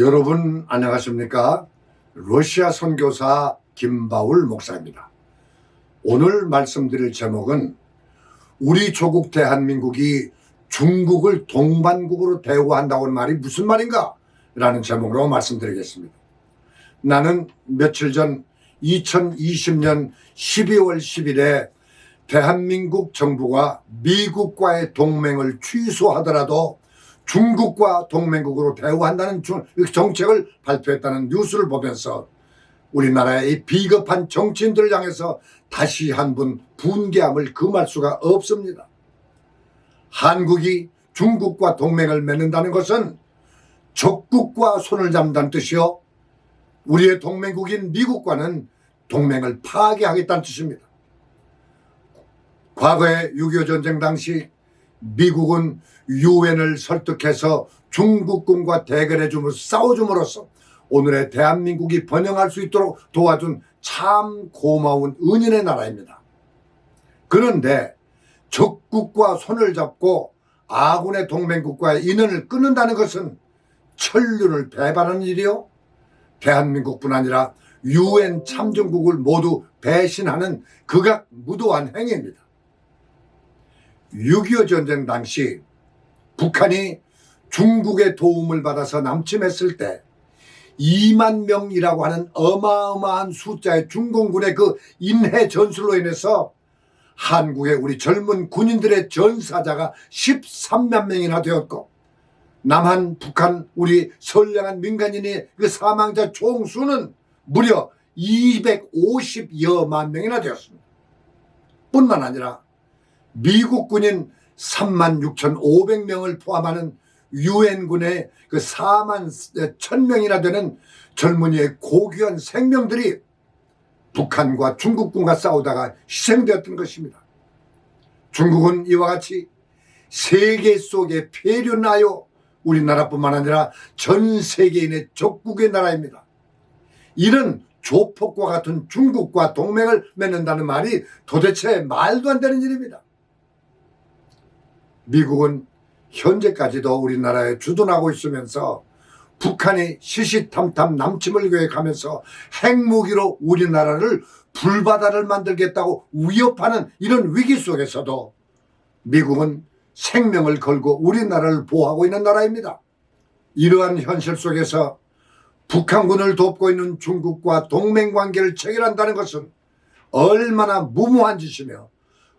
여러분 안녕하십니까? 러시아 선교사 김바울 목사입니다. 오늘 말씀드릴 제목은 우리 조국 대한민국이 중국을 동반국으로 대우한다고는 말이 무슨 말인가? 라는 제목으로 말씀드리겠습니다. 나는 며칠 전 2020년 12월 10일에 대한민국 정부가 미국과의 동맹을 취소하더라도 중국과 동맹국으로 대우한다는 정책을 발표했다는 뉴스를 보면서 우리나라의 비겁한 정치인들을 향해서 다시 한번 분개함을 금할 수가 없습니다. 한국이 중국과 동맹을 맺는다는 것은 적국과 손을 잡는다는 뜻이요, 우리의 동맹국인 미국과는 동맹을 파괴하겠다는 뜻입니다. 과거에 6.25 전쟁 당시 미국은 유엔을 설득해서 중국군과 대결해줌으로 싸워줌으로써 오늘의 대한민국이 번영할 수 있도록 도와준 참 고마운 은인의 나라입니다. 그런데 적국과 손을 잡고 아군의 동맹국과의 인연을 끊는다는 것은 천륜을 배반하는 일이요, 대한민국뿐 아니라 유엔 참전국을 모두 배신하는 극악무도한 행위입니다. 6.25 전쟁 당시 북한이 중국의 도움을 받아서 남침했을 때 2만 명이라고 하는 어마어마한 숫자의 중공군의 그 인해 전술로 인해서 한국의 우리 젊은 군인들의 전사자가 13만 명이나 되었고, 남한, 북한, 우리 선량한 민간인의 그 사망자 총수는 무려 250여만 명이나 되었습니다. 뿐만 아니라 미국 군인 36,500명을 포함하는 유엔군의 그 4만 1,000명이나 되는 젊은이의 고귀한 생명들이 북한과 중국군과 싸우다가 희생되었던 것입니다. 중국은 이와 같이 세계 속에 폐륜하여 우리나라뿐만 아니라 전 세계인의 적국의 나라입니다. 이런 조폭과 같은 중국과 동맹을 맺는다는 말이 도대체 말도 안 되는 일입니다. 미국은 현재까지도 우리나라에 주둔하고 있으면서 북한이 시시탐탐 남침을 계획하면서 핵무기로 우리나라를 불바다를 만들겠다고 위협하는 이런 위기 속에서도 미국은 생명을 걸고 우리나라를 보호하고 있는 나라입니다. 이러한 현실 속에서 북한군을 돕고 있는 중국과 동맹관계를 체결한다는 것은 얼마나 무모한 짓이며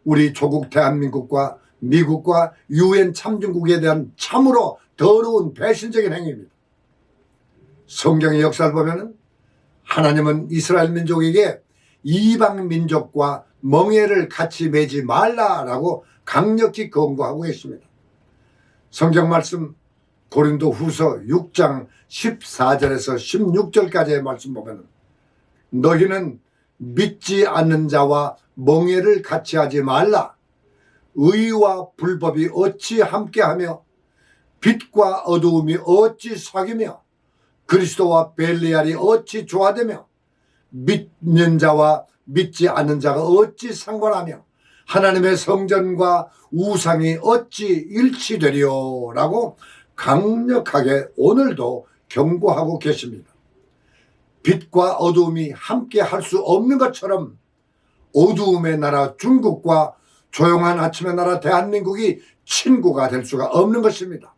우리 조국 대한민국과 미국과 유엔 참전국에 대한 참으로 더러운 배신적인 행위입니다. 성경의 역사를 보면 하나님은 이스라엘 민족에게 이방 민족과盟예를 같이 맺지 말라라고 강력히 권고하고 계십니다. 성경 말씀 고린도 후서 6장 14절에서 16절까지의 말씀 보면, 너희는 믿지 않는 자와盟예를 같이 하지 말라. 의와 불법이 어찌 함께하며 빛과 어두움이 어찌 사귀며 그리스도와 벨리알이 어찌 조화되며 믿는 자와 믿지 않는 자가 어찌 상관하며 하나님의 성전과 우상이 어찌 일치되리요 라고 강력하게 오늘도 경고하고 계십니다. 빛과 어두움이 함께 할 수 없는 것처럼 어두움의 나라 중국과 조용한 아침의 나라 대한민국이 친구가 될 수가 없는 것입니다.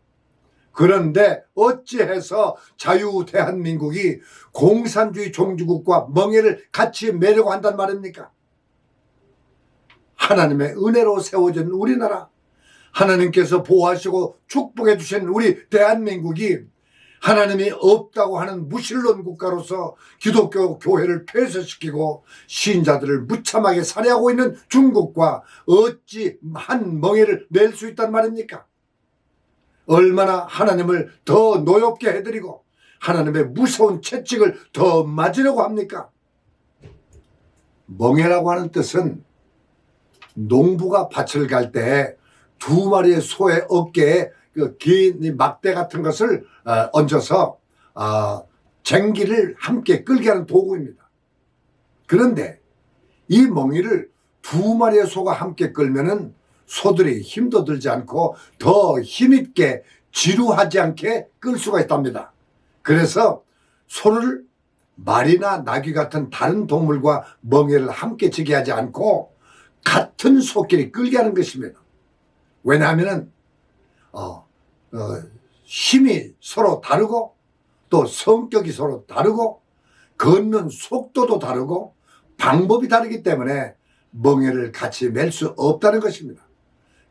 그런데 어찌해서 자유 대한민국이 공산주의 종주국과盟예를 같이 맺으려고 한단 말입니까? 하나님의 은혜로 세워진 우리나라, 하나님께서 보호하시고 축복해 주신 우리 대한민국이 하나님이 없다고 하는 무신론 국가로서 기독교 교회를 폐쇄시키고 신자들을 무참하게 살해하고 있는 중국과 어찌 한盟예를 낼 수 있단 말입니까? 얼마나 하나님을 더 노엽게 해드리고 하나님의 무서운 채찍을 더 맞으려고 합니까?盟예라고 하는 뜻은 농부가 밭을 갈 때 2마리의 소의 어깨에 그 긴 막대 같은 것을 얹어서 쟁기를 함께 끌게 하는 도구입니다. 그런데 이 멍이를 2마리의 소가 함께 끌면은 소들이 힘도 들지 않고 더 힘있게 지루하지 않게 끌 수가 있답니다. 그래서 소를 말이나 나귀 같은 다른 동물과 멍에를 함께 지게 하지 않고 같은 소끼리 끌게 하는 것입니다. 왜냐하면 힘이 서로 다르고 또 성격이 서로 다르고 걷는 속도도 다르고 방법이 다르기 때문에 멍에를 같이 맬 수 없다는 것입니다.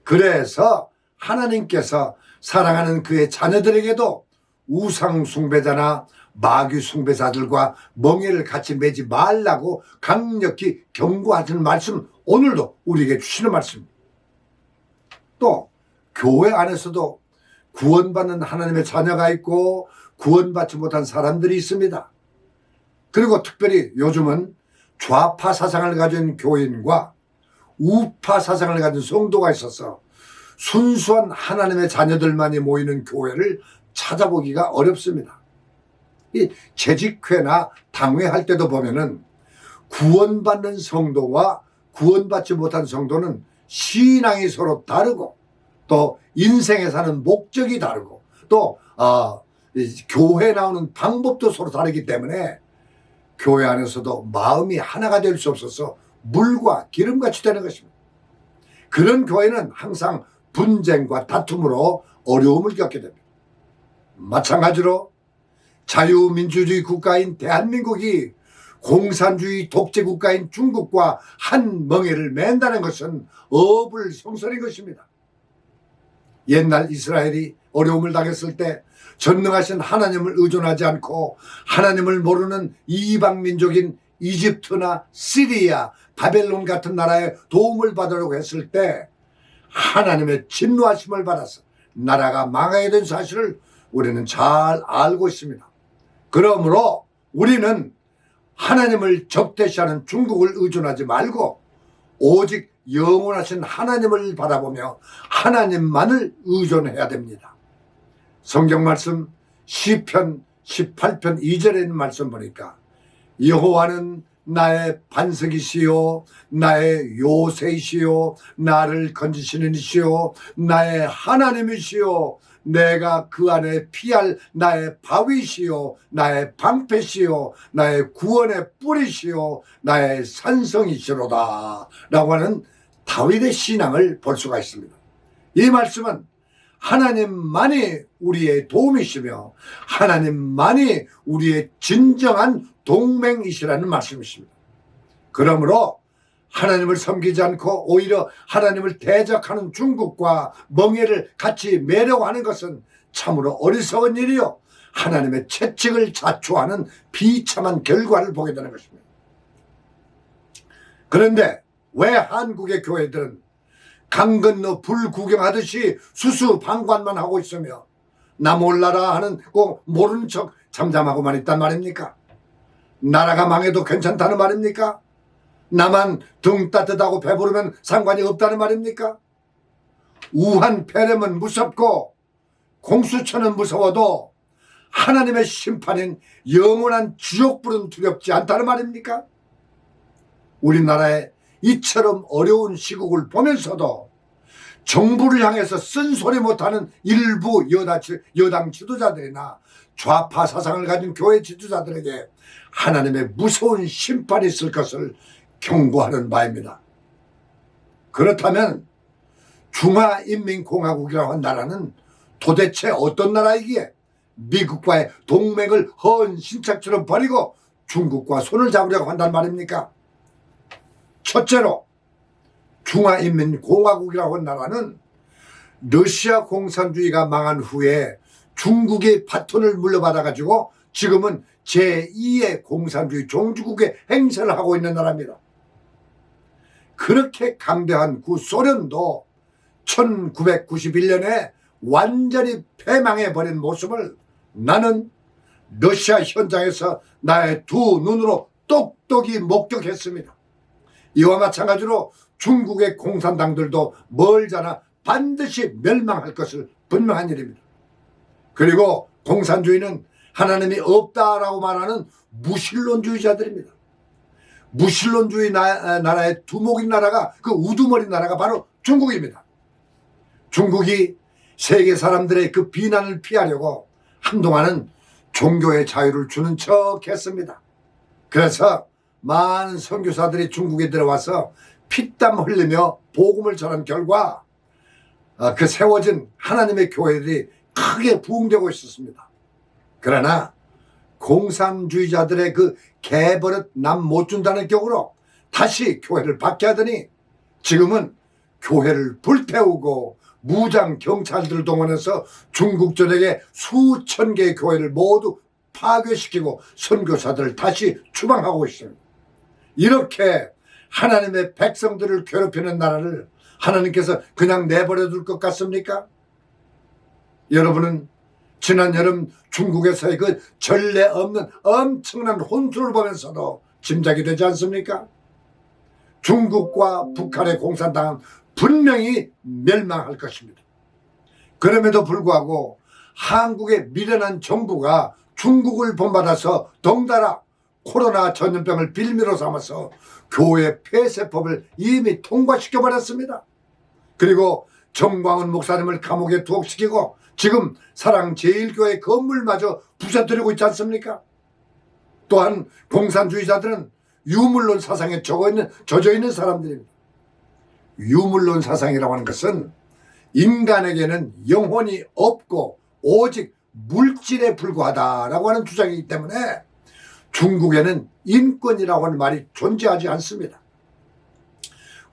그래서 하나님께서 사랑하는 그의 자녀들에게도 우상 숭배자나 마귀 숭배자들과 멍에를 같이 매지 말라고 강력히 경고하시는 말씀, 오늘도 우리에게 주시는 말씀입니다. 또 교회 안에서도 구원받는 하나님의 자녀가 있고 구원받지 못한 사람들이 있습니다. 그리고 특별히 요즘은 좌파 사상을 가진 교인과 우파 사상을 가진 성도가 있어서 순수한 하나님의 자녀들만이 모이는 교회를 찾아보기가 어렵습니다. 이 재직회나 당회 할 때도 보면은 구원받는 성도와 구원받지 못한 성도는 신앙이 서로 다르고 또 인생에 사는 목적이 다르고 또 교회에 나오는 방법도 서로 다르기 때문에 교회 안에서도 마음이 하나가 될 수 없어서 물과 기름같이 되는 것입니다. 그런 교회는 항상 분쟁과 다툼으로 어려움을 겪게 됩니다. 마찬가지로 자유민주주의 국가인 대한민국이 공산주의 독재국가인 중국과 한 멍에를 맨다는 것은 어불성설인 것입니다. 옛날 이스라엘이 어려움을 당했을 때 전능하신 하나님을 의존하지 않고 하나님을 모르는 이방민족인 이집트나 시리아, 바벨론 같은 나라의 도움을 받으려고 했을 때 하나님의 진노하심을 받아서 나라가 망하게 된 사실을 우리는 잘 알고 있습니다. 그러므로 우리는 하나님을 적대시하는 중국을 의존하지 말고 오직 영원하신 하나님을 바라보며 하나님만을 의존해야 됩니다. 성경 말씀 시편 18편 2절에 있는 말씀 보니까 여호와는 나의 반석이시요 나의 요새이시요 나를 건지시는 이시요 나의 하나님이시요 내가 그 안에 피할 나의 바위시요 나의 방패시요 나의 구원의 뿌리시요 나의 산성이시로다 라고 하는 다윗의 신앙을 볼 수가 있습니다. 이 말씀은 하나님만이 우리의 도움이시며 하나님만이 우리의 진정한 동맹이시라는 말씀이십니다. 그러므로 하나님을 섬기지 않고 오히려 하나님을 대적하는 중국과 멍에를 같이 매려고 하는 것은 참으로 어리석은 일이요 하나님의 채찍을 자초하는 비참한 결과를 보게 되는 것입니다. 그런데 왜 한국의 교회들은 강 건너 불 구경하듯이 수수방관만 하고 있으며 나 몰라라 하는 꼭 모르는 척 잠잠하고만 있단 말입니까? 나라가 망해도 괜찮다는 말입니까? 나만 등 따뜻하고 배부르면 상관이 없다는 말입니까? 우한 폐렴은 무섭고 공수처는 무서워도 하나님의 심판인 영원한 지옥불은 두렵지 않다는 말입니까? 우리나라의 이처럼 어려운 시국을 보면서도 정부를 향해서 쓴소리 못하는 일부 여당 지도자들이나 좌파 사상을 가진 교회 지도자들에게 하나님의 무서운 심판이 있을 것을 경고하는 바입니다. 그렇다면 중화인민공화국이라고 한 나라는 도대체 어떤 나라이기에 미국과의 동맹을 헌 신착처럼 버리고 중국과 손을 잡으려고 한단 말입니까? 첫째로 중화인민공화국이라고 한 나라는 러시아 공산주의가 망한 후에 중국의 바톤을 물려받아 가지고 지금은 제2의 공산주의 종주국의 행세를 하고 있는 나라입니다. 그렇게 강대한 구소련도 1991년에 완전히 패망해버린 모습을 나는 러시아 현장에서 나의 두 눈으로 똑똑히 목격했습니다. 이와 마찬가지로 중국의 공산당들도 멀잖아 반드시 멸망할 것을 분명한 일입니다. 그리고 공산주의는 하나님이 없다라고 말하는 무신론주의자들입니다. 무신론주의 나라의 두목인 나라가 그 우두머리 나라가 바로 중국입니다. 중국이 세계 사람들의 그 비난을 피하려고 한동안은 종교의 자유를 주는 척 했습니다. 그래서 많은 선교사들이 중국에 들어와서 피땀 흘리며 복음을 전한 결과 그 세워진 하나님의 교회들이 크게 부흥되고 있었습니다. 그러나 공산주의자들의 그 개버릇 남 못 준다는 격으로 다시 교회를 받게 하더니 지금은 교회를 불태우고 무장 경찰들을 동원해서 중국 전역에 수천 개의 교회를 모두 파괴시키고 선교사들을 다시 추방하고 있습니다. 이렇게 하나님의 백성들을 괴롭히는 나라를 하나님께서 그냥 내버려 둘 것 같습니까? 여러분은 지난 여름 중국에서의 그 전례 없는 엄청난 혼수를 보면서도 짐작이 되지 않습니까? 중국과 북한의 공산당은 분명히 멸망할 것입니다. 그럼에도 불구하고 한국의 미련한 정부가 중국을 본받아서 덩달아 코로나 전염병을 빌미로 삼아서 교회 폐쇄법을 이미 통과시켜버렸습니다. 그리고 정광훈 목사님을 감옥에 투옥시키고 지금 사랑제일교회 건물마저 부셔뜨리고 있지 않습니까? 또한 공산주의자들은 유물론 사상에 젖어 있는 사람들입니다. 유물론 사상이라고 하는 것은 인간에게는 영혼이 없고 오직 물질에 불과하다라고 하는 주장이기 때문에 중국에는 인권이라고 하는 말이 존재하지 않습니다.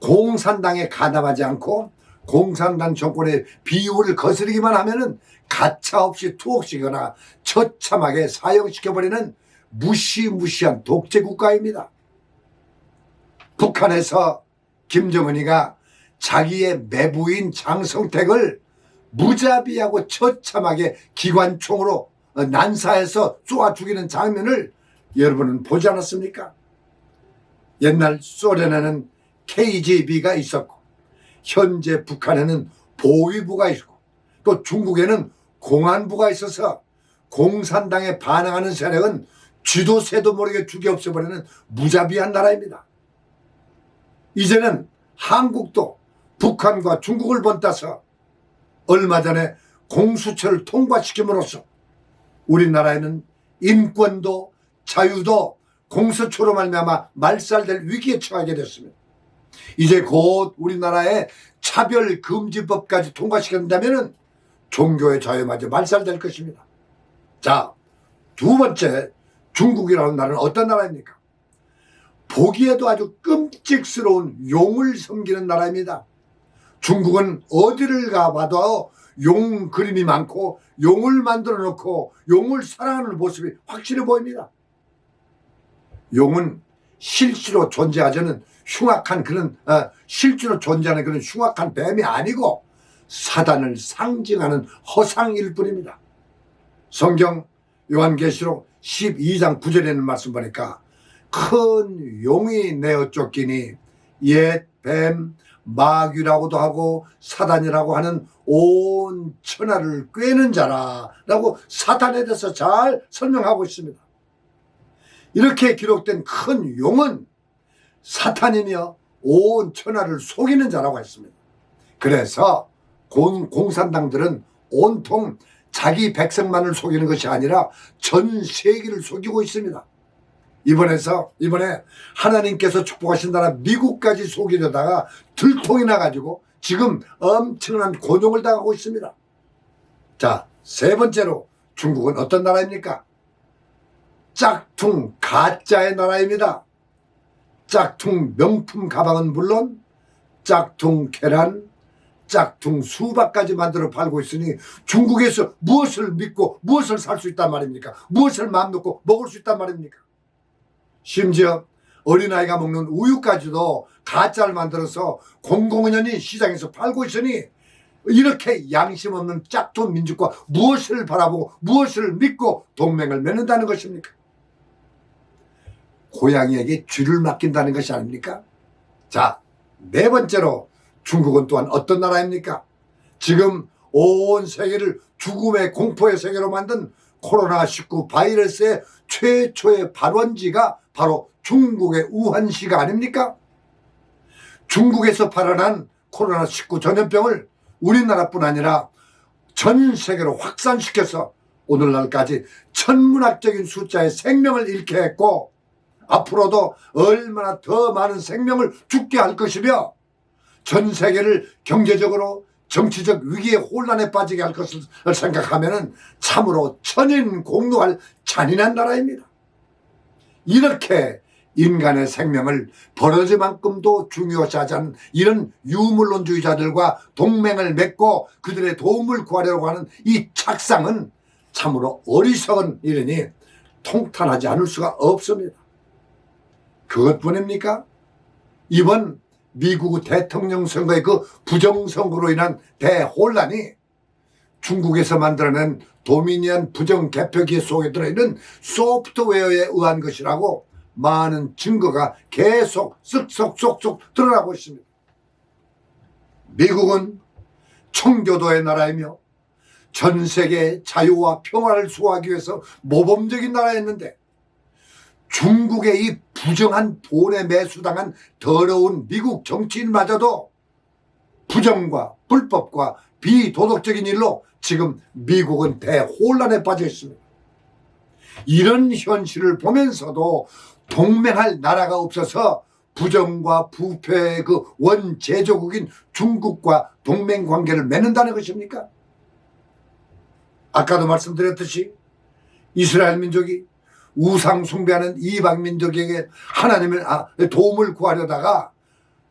공산당에 가담하지 않고 공산당 정권의 비유를 거스르기만 하면은 가차없이 투옥시키거나 처참하게 사형시켜버리는 무시무시한 독재 국가입니다. 북한에서 김정은이가 자기의 매부인 장성택을 무자비하고 처참하게 기관총으로 난사해서 쏘아 죽이는 장면을 여러분은 보지 않았습니까? 옛날 소련에는 KGB가 있었고 현재 북한에는 보위부가 있고 또 중국에는 공안부가 있어서 공산당에 반항하는 세력은 쥐도 새도 모르게 죽여 없애버리는 무자비한 나라입니다. 이제는 한국도 북한과 중국을 본따서 얼마 전에 공수처를 통과시킴으로써 우리나라에는 인권도 자유도 공수처로 말미암아 말살될 위기에 처하게 됐습니다. 이제 곧 우리나라에 차별금지법까지 통과시킨다면 종교의 자유마저 말살될 것입니다. 자, 두 번째, 중국이라는 나라는 어떤 나라입니까? 보기에도 아주 끔찍스러운 용을 섬기는 나라입니다. 중국은 어디를 가봐도 용 그림이 많고 용을 만들어 놓고 용을 사랑하는 모습이 확실히 보입니다. 용은 실제로 존재하는 흉악한 그런 실제로 존재하는 그런 흉악한 뱀이 아니고 사단을 상징하는 허상일 뿐입니다. 성경 요한계시록 12장 9절에 있는 말씀 보니까 큰 용이 내어 쫓기니 옛 뱀 마귀라고도 하고 사단이라고 하는 온 천하를 꿰는 자라라고 사단에 대해서 잘 설명하고 있습니다. 이렇게 기록된 큰 용은 사탄이며 온 천하를 속이는 자라고 했습니다. 그래서 공산당들은 온통 자기 백성만을 속이는 것이 아니라 전 세계를 속이고 있습니다. 이번에 하나님께서 축복하신 나라 미국까지 속이려다가 들통이 나가지고 지금 엄청난 곤욕을 당하고 있습니다. 자, 세 번째로 중국은 어떤 나라입니까? 짝퉁 가짜의 나라입니다. 짝퉁 명품 가방은 물론 짝퉁 계란, 짝퉁 수박까지 만들어 팔고 있으니 중국에서 무엇을 믿고 무엇을 살 수 있단 말입니까? 무엇을 마음 놓고 먹을 수 있단 말입니까? 심지어 어린아이가 먹는 우유까지도 가짜를 만들어서 공공연히 시장에서 팔고 있으니 이렇게 양심 없는 짝퉁 민족과 무엇을 바라보고 무엇을 믿고 동맹을 맺는다는 것입니까? 고양이에게 쥐를 맡긴다는 것이 아닙니까? 자, 네 번째로 중국은 또한 어떤 나라입니까? 지금 온 세계를 죽음의 공포의 세계로 만든 코로나19 바이러스의 최초의 발원지가 바로 중국의 우한시가 아닙니까? 중국에서 발원한 코로나19 전염병을 우리나라뿐 아니라 전 세계로 확산시켜서 오늘날까지 천문학적인 숫자의 생명을 잃게 했고 앞으로도 얼마나 더 많은 생명을 죽게 할 것이며 전 세계를 경제적으로 정치적 위기의 혼란에 빠지게 할 것을 생각하면 참으로 천인공노할 잔인한 나라입니다. 이렇게 인간의 생명을 버러지만큼도 중요시하지 않는 이런 유물론주의자들과 동맹을 맺고 그들의 도움을 구하려고 하는 이 착상은 참으로 어리석은 일이니 통탄하지 않을 수가 없습니다. 그것뿐입니까? 이번 미국 대통령 선거의 그 부정선거로 인한 대혼란이 중국에서 만들어낸 도미니언 부정개표기 속에 들어있는 소프트웨어에 의한 것이라고 많은 증거가 계속 쓱쏙쏙쏙 드러나고 있습니다. 미국은 청교도의 나라이며 전 세계의 자유와 평화를 수호하기 위해서 모범적인 나라였는데 중국의 이 부정한 돈에 매수당한 더러운 미국 정치인마저도 부정과 불법과 비도덕적인 일로 지금 미국은 대혼란에 빠져 있습니다. 이런 현실을 보면서도 동맹할 나라가 없어서 부정과 부패의 그 원제조국인 중국과 동맹관계를 맺는다는 것입니까? 아까도 말씀드렸듯이 이스라엘 민족이 우상 숭배하는 이방 민족에게 하나님의 도움을 구하려다가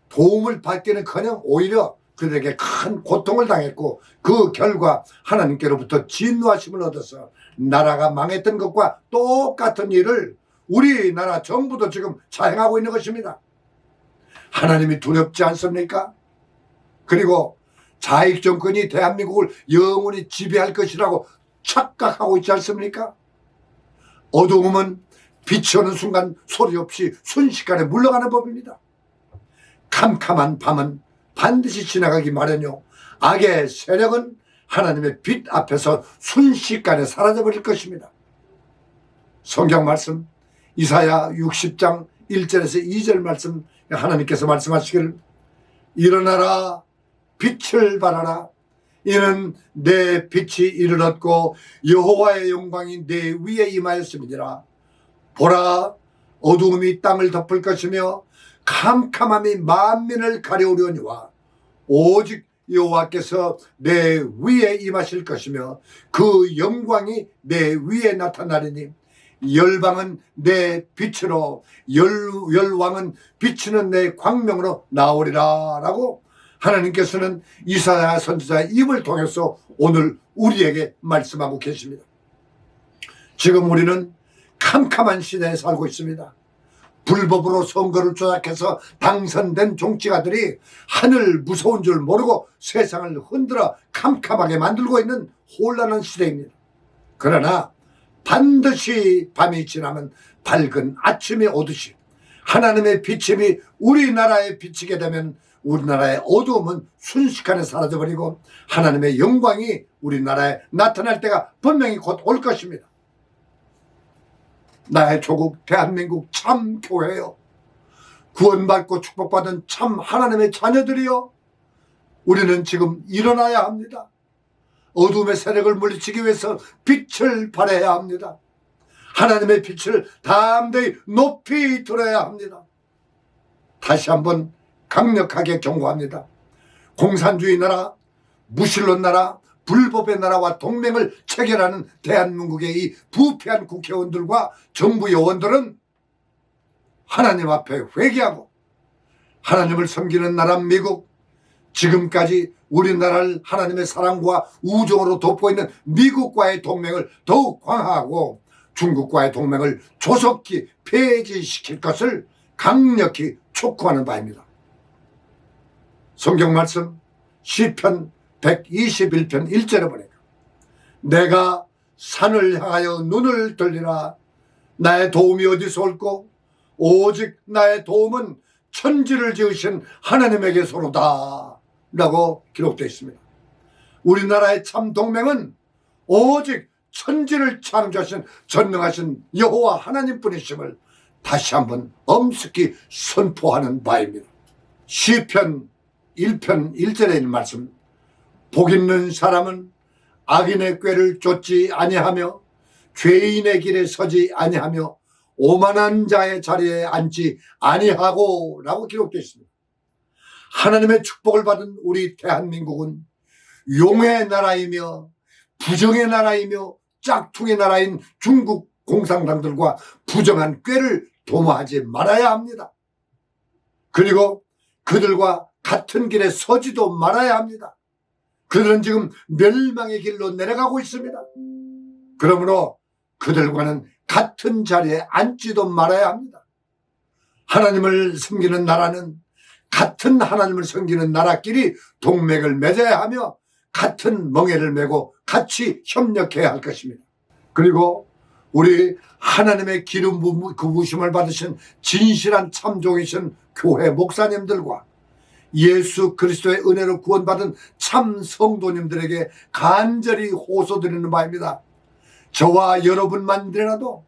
도움을 받기는커녕 오히려 그들에게 큰 고통을 당했고 그 결과 하나님께로부터 진노하심을 얻어서 나라가 망했던 것과 똑같은 일을 우리나라 정부도 지금 자행하고 있는 것입니다. 하나님이 두렵지 않습니까? 그리고 좌익 정권이 대한민국을 영원히 지배할 것이라고 착각하고 있지 않습니까? 어두움은 빛이 오는 순간 소리 없이 순식간에 물러가는 법입니다. 캄캄한 밤은 반드시 지나가기 마련이요 악의 세력은 하나님의 빛 앞에서 순식간에 사라져버릴 것입니다. 성경 말씀 이사야 60장 1절에서 2절 말씀 하나님께서 말씀하시기를 일어나라 빛을 발하라 이는 내 빛이 이를 얻고 여호와의 영광이 내 위에 임하였음이니라. 보라 어두움이 땅을 덮을 것이며 캄캄함이 만민을 가려우려니와 오직 여호와께서 내 위에 임하실 것이며 그 영광이 내 위에 나타나리니 열방은 내 빛으로 열왕은 비치는 내 광명으로 나오리라 라고 하나님께서는 이사야 선지자의 입을 통해서 오늘 우리에게 말씀하고 계십니다. 지금 우리는 캄캄한 시대에 살고 있습니다. 불법으로 선거를 조작해서 당선된 정치가들이 하늘 무서운 줄 모르고 세상을 흔들어 캄캄하게 만들고 있는 혼란한 시대입니다. 그러나 반드시 밤이 지나면 밝은 아침이 오듯이 하나님의 비침이 우리나라에 비치게 되면 우리나라의 어두움은 순식간에 사라져버리고 하나님의 영광이 우리나라에 나타날 때가 분명히 곧 올 것입니다. 나의 조국 대한민국 참 교회요 구원받고 축복받은 참 하나님의 자녀들이요 우리는 지금 일어나야 합니다. 어둠의 세력을 물리치기 위해서 빛을 발해야 합니다. 하나님의 빛을 담대히 높이 들어야 합니다. 다시 한번 강력하게 경고합니다. 공산주의 나라, 무신론 나라, 불법의 나라와 동맹을 체결하는 대한민국의 이 부패한 국회의원들과 정부 요원들은 하나님 앞에 회개하고 하나님을 섬기는 나라 미국, 지금까지 우리나라를 하나님의 사랑과 우정으로 돕고 있는 미국과의 동맹을 더욱 강화하고 중국과의 동맹을 조속히 폐지시킬 것을 강력히 촉구하는 바입니다. 성경 말씀 시편 121편 1절에 보니까 내가 산을 향하여 눈을 들리라 나의 도움이 어디서 올꼬 오직 나의 도움은 천지를 지으신 하나님에게서로다 라고 기록되어 있습니다. 우리나라의 참 동맹은 오직 천지를 창조하신 전능하신 여호와 하나님뿐이심을 다시 한번 엄숙히 선포하는 바입니다. 시편 1편 1절에 있는 말씀 복 있는 사람은 악인의 꾀를 쫓지 아니하며 죄인의 길에 서지 아니하며 오만한 자의 자리에 앉지 아니하고 라고 기록되어 있습니다. 하나님의 축복을 받은 우리 대한민국은 용의 나라이며 부정의 나라이며 짝퉁의 나라인 중국 공산당들과 부정한 꾀를 도모하지 말아야 합니다. 그리고 그들과 같은 길에 서지도 말아야 합니다. 그들은 지금 멸망의 길로 내려가고 있습니다. 그러므로 그들과는 같은 자리에 앉지도 말아야 합니다. 하나님을 섬기는 나라는 같은 하나님을 섬기는 나라끼리 동맹을 맺어야 하며 같은 멍에를 메고 같이 협력해야 할 것입니다. 그리고 우리 하나님의 기름 부으심을 받으신 진실한 참종이신 교회 목사님들과 예수 그리스도의 은혜로 구원받은 참 성도님들에게 간절히 호소드리는 바입니다. 저와 여러분만이라도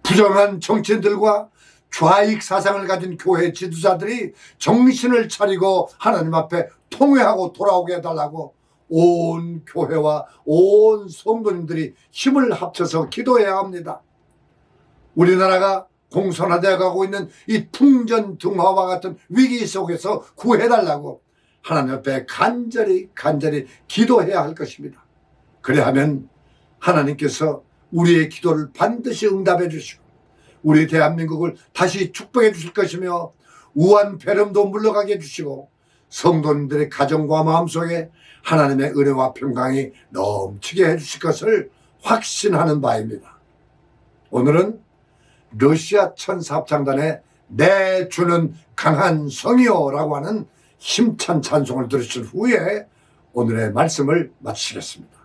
부정한 정치인들과 좌익 사상을 가진 교회 지도자들이 정신을 차리고 하나님 앞에 통회하고 돌아오게 해달라고 온 교회와 온 성도님들이 힘을 합쳐서 기도해야 합니다. 우리나라가 공산화되어 가고 있는 이 풍전등화와 같은 위기 속에서 구해달라고 하나님 앞에 간절히 기도해야 할 것입니다. 그래 하면 하나님께서 우리의 기도를 반드시 응답해 주시고 우리 대한민국을 다시 축복해 주실 것이며 우한 배렴도 물러가게 해주시고 성도님들의 가정과 마음속에 하나님의 은혜와 평강이 넘치게 해주실 것을 확신하는 바입니다. 오늘은 러시아 천사합창단의 내 주는 강한 성이요 라고 하는 힘찬 찬송을 들으신 후에 오늘의 말씀을 마치겠습니다.